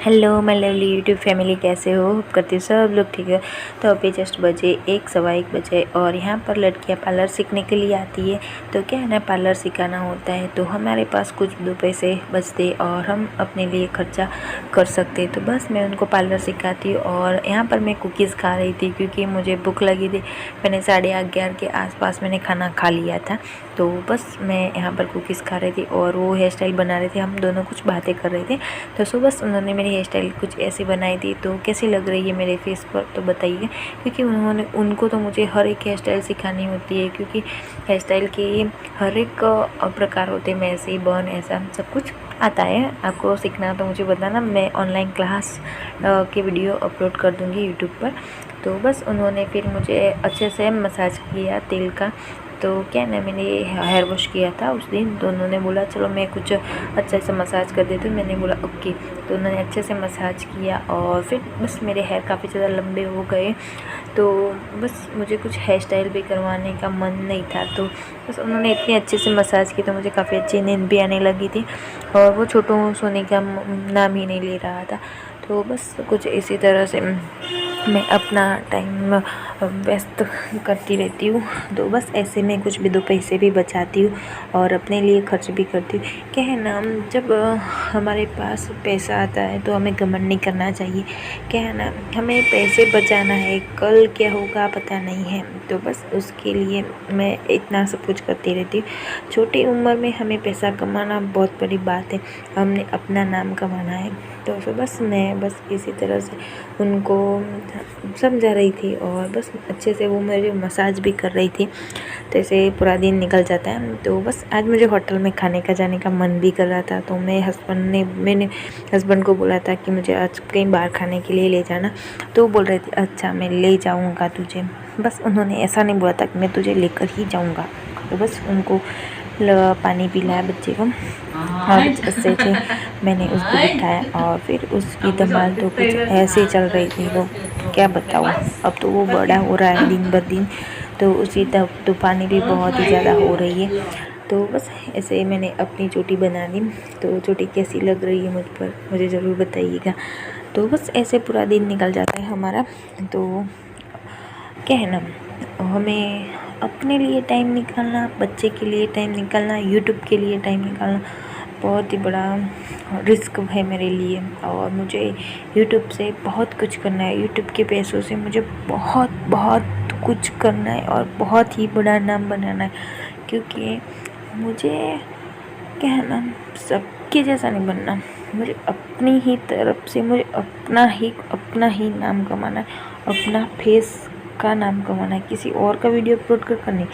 Hello my lovely YouTube family, कैसे हो? Hope करती हूँ सब लोग ठीक है। तो अभी जस्ट बजे 1 सवा 1 बजे और यहाँ पर लड़कियाँ पार्लर सीखने के लिए आती है। तो क्या है ना, पार्लर सिखाना होता है तो हमारे पास कुछ 2 पैसे बचते और हम अपने लिए खर्चा कर सकते। तो बस मैं उनको पार्लर सिखाती हूँ। और यहाँ पर मैं कुकीज़ खा रही थी क्योंकि मुझे भूख लगी थी। मैंने 11:30 के आसपास मैंने खाना खा लिया था। तो बस मैं यहाँ पर कुकीज़ खा रही थी और वो हेयर स्टाइल बना रहे थे। हम दोनों कुछ बातें कर रहे थे। तो सुबह उन्होंने मेरी हेयर स्टाइल कुछ ऐसी बनाई थी। तो कैसी लग रही है मेरे फेस पर तो बताइए, क्योंकि उनको तो मुझे हर एक हेयर स्टाइल सिखानी होती है, क्योंकि हेयर स्टाइल के हर एक प्रकार होते हैं, मैसी बन ऐसा सब कुछ आता है। आपको सीखना तो मुझे बताना, मैं ऑनलाइन क्लास की वीडियो अपलोड कर दूँगी यूट्यूब पर। तो बस उन्होंने फिर मुझे अच्छे से मसाज किया तेल का। तो क्या ना, मैंने हेयर वॉश किया था उस दिन। तो उन्होंने बोला चलो मैं कुछ अच्छे से मसाज कर देती हूँ। मैंने बोला ओके। तो उन्होंने अच्छे से मसाज किया और फिर बस मेरे हेयर काफ़ी ज़्यादा लंबे हो गए। तो बस मुझे कुछ हेयर स्टाइल भी करवाने का मन नहीं था। तो बस उन्होंने इतनी अच्छे से मसाज की तो मुझे काफ़ी अच्छी नींद भी आने लगी थी और वो छोटू सोने का नाम ही नहीं ले रहा था। तो बस कुछ इसी तरह से मैं अपना टाइम व्यस्त करती रहती हूँ। तो बस ऐसे में कुछ भी 2 पैसे भी बचाती हूँ और अपने लिए खर्च भी करती हूँ। क्या है ना, जब हमारे पास पैसा आता है तो हमें घमंड नहीं करना चाहिए। क्या है ना, हमें पैसे बचाना है, कल क्या होगा पता नहीं है। तो बस उसके लिए मैं इतना सब कुछ करती रहती हूँ। छोटी उम्र में हमें पैसा कमाना बहुत बड़ी बात है, हमने अपना नाम कमाना है। तो बस मैं बस इसी तरह से उनको समझा रही थी और बस अच्छे से वो मेरी मसाज भी कर रही थी। तो ऐसे पूरा दिन निकल जाता है। तो बस आज मुझे होटल में खाने का जाने का मन भी कर रहा था। तो मैंने हस्बैंड को बोला था कि मुझे आज कहीं बाहर खाने के लिए ले जाना। तो वो बोल रहे थे अच्छा मैं ले जाऊँगा तुझे। बस उन्होंने ऐसा नहीं बोला था कि मैं तुझे लेकर ही जाऊँगा। तो बस उनको पानी पिलाया बच्चे को और अच्छे से मैंने उसको बिठाया और फिर उसकी धमाल तो कुछ ऐसे ही चल रही थी। वो क्या बताऊँ, अब तो वो बड़ा हो रहा है दिन ब दिन। तो उसी तूफानी भी बहुत ही ज़्यादा हो रही है। तो बस ऐसे मैंने अपनी चोटी बना ली। तो चोटी कैसी लग रही है मुझ पर मुझे ज़रूर बताइएगा। तो बस ऐसे पूरा दिन निकल जाता है हमारा। तो क्या है ना, हमें अपने लिए टाइम निकालना, बच्चे के लिए टाइम निकालना, यूट्यूब के लिए टाइम निकालना बहुत ही बड़ा रिस्क है मेरे लिए। और मुझे यूट्यूब से बहुत कुछ करना है, यूट्यूब के पैसों से मुझे बहुत बहुत कुछ करना है और बहुत ही बड़ा नाम बनाना है। क्योंकि मुझे क्या है ना, सबके जैसा नहीं बनना, मुझे अपनी ही तरफ से मुझे अपना ही नाम कमाना है, अपना फेस का नाम कमाना है। किसी और का वीडियो अपलोड कर नहीं।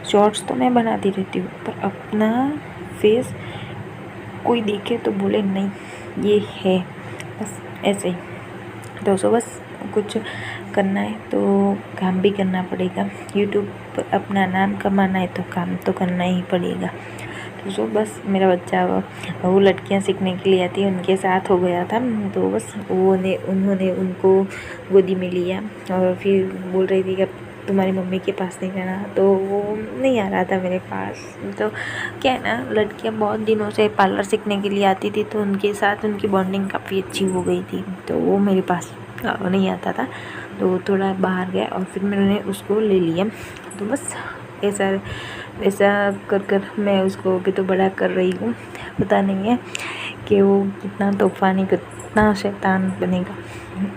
शॉर्ट्स तो मैं बनाती रहती हूँ, पर अपना फेस कोई देखे तो बोले नहीं ये है, बस ऐसे ही। तो बस कुछ करना है तो काम भी करना पड़ेगा। यूट्यूब पर अपना नाम कमाना है तो काम तो करना ही पड़ेगा। तो बस मेरा बच्चा वो लड़कियां सीखने के लिए आती है, उनके साथ हो गया था। तो बस उन्होंने उनको गोदी में लिया और फिर बोल रही थी कि तुम्हारी मम्मी के पास नहीं रहना। तो वो नहीं आ रहा था मेरे पास। तो क्या है ना, लड़कियां बहुत दिनों से पार्लर सीखने के लिए आती थी तो उनके साथ उनकी बॉन्डिंग काफ़ी अच्छी हो गई थी। तो वो मेरे पास नहीं आता था। तो थोड़ा बाहर गया और फिर मैंने उसको ले लिया। तो बस ऐसा कर मैं उसको भी तो बड़ा कर रही हूँ। पता नहीं है कि वो कितना तूफ़ानी कितना शैतान बनेगा।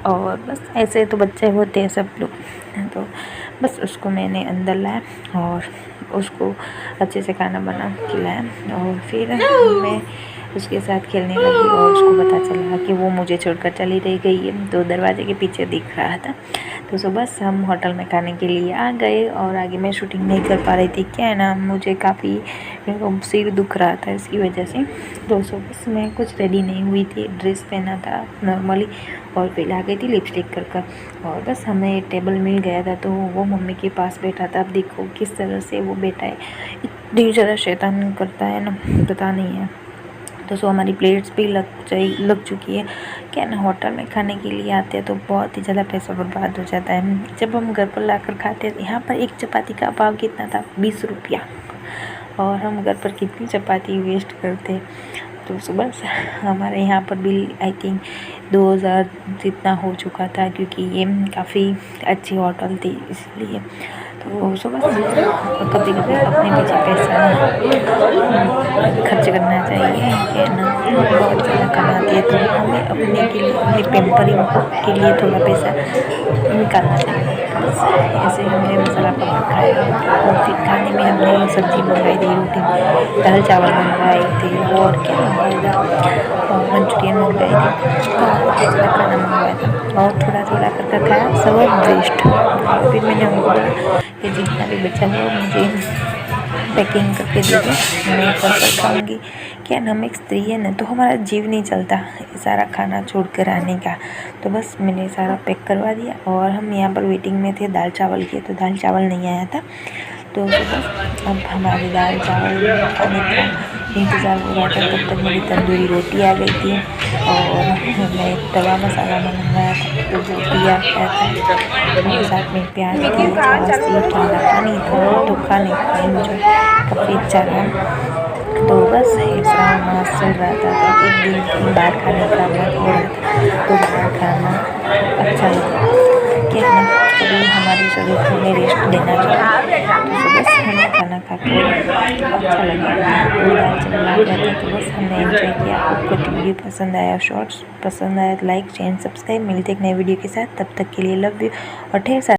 और बस ऐसे तो बच्चे होते हैं सब लोग। तो बस उसको मैंने अंदर लाया और उसको अच्छे से खाना बना खिलाया और फिर मैं उसके साथ खेलने लगी और उसको पता चला कि वो मुझे छोड़कर चली रह गई है। तो दरवाजे के पीछे दिख रहा था। तो बस हम होटल में खाने के लिए आ गए और आगे मैं शूटिंग नहीं कर पा रही थी। क्या है ना, मुझे काफ़ी सिर दुख रहा था इसकी वजह से। तो बस मैं कुछ रेडी नहीं हुई थी, ड्रेस पहना था नॉर्मली और फिर आ गई थी लिपस्टिक कर और बस हमें टेबल मिल गया था। तो वो मम्मी के पास बैठा था। अब देखो किस तरह से वो बैठा है, इतनी ज़्यादा शैतान करता है ना, पता नहीं है। तो हमारी प्लेट्स भी लग चुकी है। क्या ना, होटल में खाने के लिए आते हैं तो बहुत ही ज़्यादा पैसा बर्बाद हो जाता है। जब हम घर पर लाकर खाते हैं, यहाँ पर एक चपाती का भाव कितना था, 20 रुपया। और हम घर पर कितनी चपाती वेस्ट करते हैं। तो सुबह हमारे यहाँ पर बिल आई थिंक 2000 जितना हो चुका था, क्योंकि ये काफ़ी अच्छी होटल थी इसलिए। तो सुबह कभी कभी अपने पीछे पैसा खर्च करना चाहिए, है ना। बहुत ज़्यादा कमाती है तो हमें अपने के लिए, अपने पेम्परिंग के लिए थोड़ा पैसा निकालना चाहिए। बस ऐसे हमने मसाला पापड़ खाया और फिर खाने में हमने सब्ज़ी मंगाई थी, रोटी दाल चावल मंगवाए थे और क्या मंगवाया था, मंचूरियन मंगवाई थी, तो खाना मंगवाया था और थोड़ा थोड़ा करके खाया, सब वेस्ट। फिर मैंने उनको बोला कि जितना भी बचा हुआ मुझे पैकिंग करके दे दो, मैं कर खाऊँगी। क्या ना, हम एक स्त्री है ना, तो हमारा जीव नहीं चलता सारा खाना छोड़ कर आने का। तो बस मैंने सारा पैक करवा दिया और हम यहाँ पर वेटिंग में थे दाल चावल के, तो दाल चावल नहीं आया था। तो बस अब हमारी दाल चावल खाने का इंतज़ार हो रहा था, तब तक मेरी तंदूरी रोटी आ गई थी और मैं तवा मसाला मंगवाया था, तो वो भी आ गया था। साथ में प्याज थी, ठंडा पानी था, तो खाने का मुझे काफ़ी अच्छा था। तो बस ऐसा मास चल रहा था कि एक दिन की बाहर खाने का मन हो रहा था, तो बाहर खाना अच्छा लगा। क्या ना, कभी हमारे शरीर को हमें रेस्ट देना चाहिए। तो बस हमें खाना खा के अच्छा लगा, तो दाल चावल आ गया था, तो बस हमने एंजॉय किया। आपको वीडियो पसंद आया, शॉर्ट्स पसंद आया तो लाइक शेयर सब्सक्राइब। मिलते एक नए वीडियो के साथ, तब तक के लिए लव यू और ढेर सारा